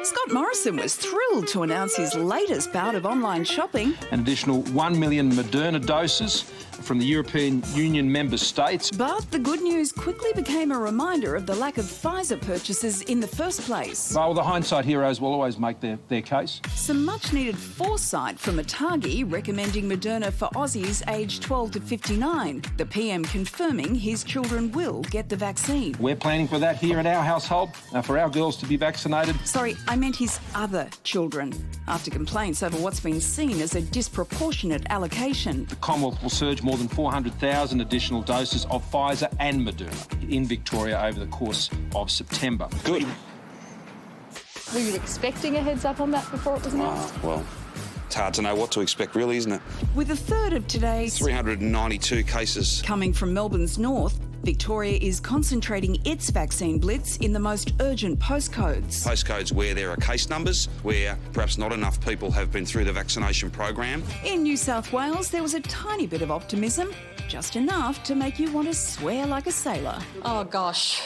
Scott Morrison was thrilled to announce his latest bout of online shopping. An additional 1 million Moderna doses from the European Union member states. But the good news quickly became a reminder of the lack of Pfizer purchases in the first place. Well, the hindsight heroes will always make their case. Some much-needed foresight from Atagi recommending Moderna for Aussies aged 12 to 59. The PM confirming his children will get the vaccine. We're planning for that here at our household, for our girls to be vaccinated. Sorry, I meant his other children, after complaints over what's been seen as a disproportionate allocation. The Commonwealth will surge more than 400,000 additional doses of Pfizer and Moderna in Victoria over the course of September. Good. Were you expecting a heads up on that before it was announced? Well, it's hard to know what to expect really, isn't it? With a third of today's 392 cases coming from Melbourne's north, Victoria is concentrating its vaccine blitz in the most urgent postcodes. Postcodes where there are case numbers, where perhaps not enough people have been through the vaccination program. In New South Wales, there was a tiny bit of optimism, just enough to make you want to swear like a sailor. Oh, gosh.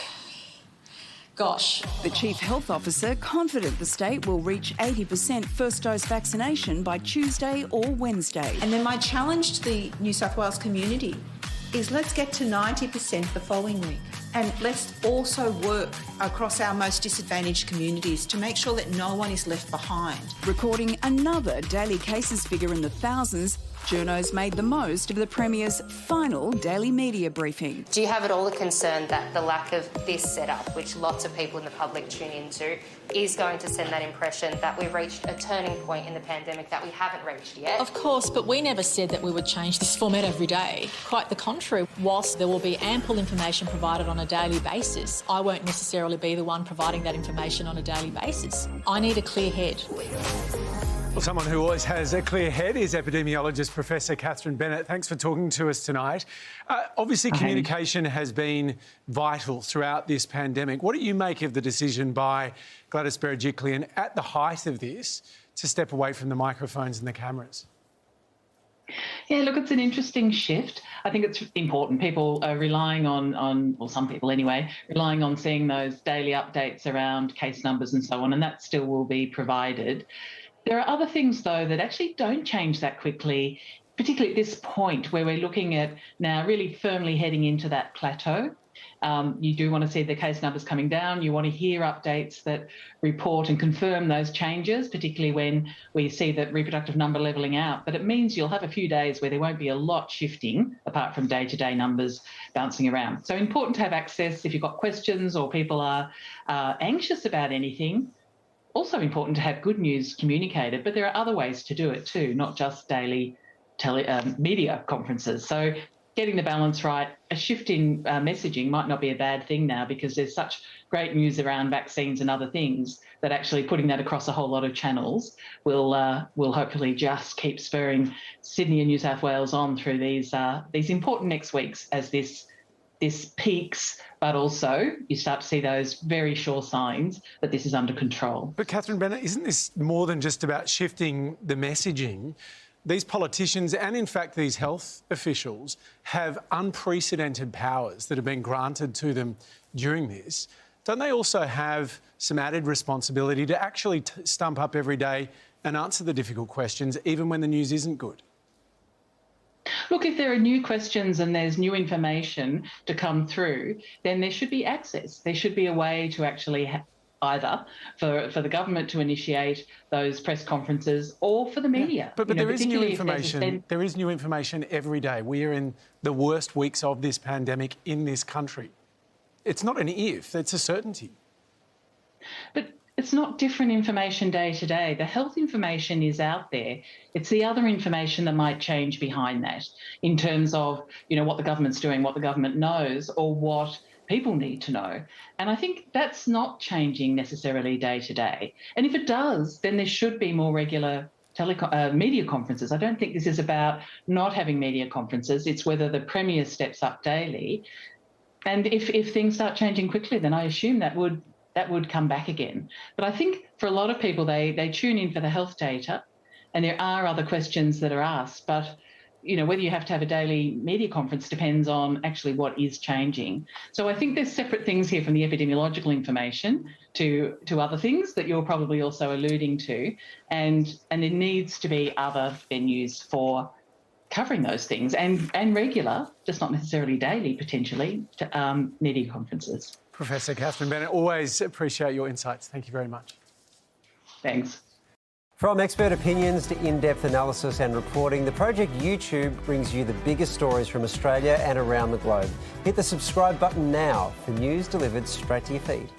The Chief Health Officer confident the state will reach 80% first dose vaccination by Tuesday or Wednesday. And then my challenge to the New South Wales community is let's get to 90% the following week. And let's also work across our most disadvantaged communities to make sure that no one is left behind. Recording another daily cases figure in the thousands, journos made the most of the Premier's final daily media briefing. Do you have at all a concern that the lack of this setup, which lots of people in the public tune into, is going to send that impression that we've reached a turning point in the pandemic that we haven't reached yet? Of course, but we never said that we would change this format every day. Quite the contrary. Whilst there will be ample information provided on a daily basis, I won't necessarily be the one providing that information on a daily basis. I need a clear head. Well, someone who always has a clear head is epidemiologist Professor Catherine Bennett. Thanks for talking to us tonight. Obviously, communication has been vital throughout this pandemic. What do you make of the decision by Gladys Berejiklian at the height of this to step away from the microphones and the cameras? Yeah, look, it's an interesting shift. I think it's important. People are relying on, well, some people anyway, relying on seeing those daily updates around case numbers and so on, and that still will be provided. There are other things, though, that actually don't change that quickly, particularly at this point where we're looking at now really firmly heading into that plateau. You do want to see the case numbers coming down. You want to hear updates that report and confirm those changes, particularly when we see that reproductive number levelling out. But it means you'll have a few days where there won't be a lot shifting apart from day-to-day numbers bouncing around. So important to have access if you've got questions or people are anxious about anything. Also important to have good news communicated, but there are other ways to do it too, not just daily media conferences. So getting the balance right, a shift in messaging might not be a bad thing now because there's such great news around vaccines and other things that actually putting that across a whole lot of channels will hopefully just keep spurring Sydney and New South Wales on through these important next weeks as this peaks, but also you start to see those very sure signs that this is under control. But Catherine Bennett, isn't this more than just about shifting the messaging? These politicians and, in fact, these health officials have unprecedented powers that have been granted to them during this. Don't they also have some added responsibility to actually stump up every day and answer the difficult questions, even when the news isn't good? Look, if there are new questions and there's new information to come through, then there should be access. There should be a way to actually either for the government to initiate those press conferences or for the media. But there is new information. There is new information every day. We are in the worst weeks of this pandemic in this country. It's not an if, it's a certainty. But it's not different information day to day. The health information is out there. It's the other information that might change behind that in terms of, what the government's doing, what the government knows, or what people need to know. And I think that's not changing necessarily day to day. And if it does, then there should be more regular media conferences. I don't think this is about not having media conferences. It's whether the Premier steps up daily. And if things start changing quickly, then I assume that would come back again. But I think for a lot of people, they tune in for the health data, and there are other questions that are asked. But whether you have to have a daily media conference depends on actually what is changing. So I think there's separate things here from the epidemiological information to other things that you're probably also alluding to, and there needs to be other venues for covering those things and regular, just not necessarily daily, potentially, media conferences. Professor Catherine Bennett, always appreciate your insights. Thank you very much. Thanks. From expert opinions to in-depth analysis and reporting, the Project YouTube brings you the biggest stories from Australia and around the globe. Hit the subscribe button now for news delivered straight to your feed.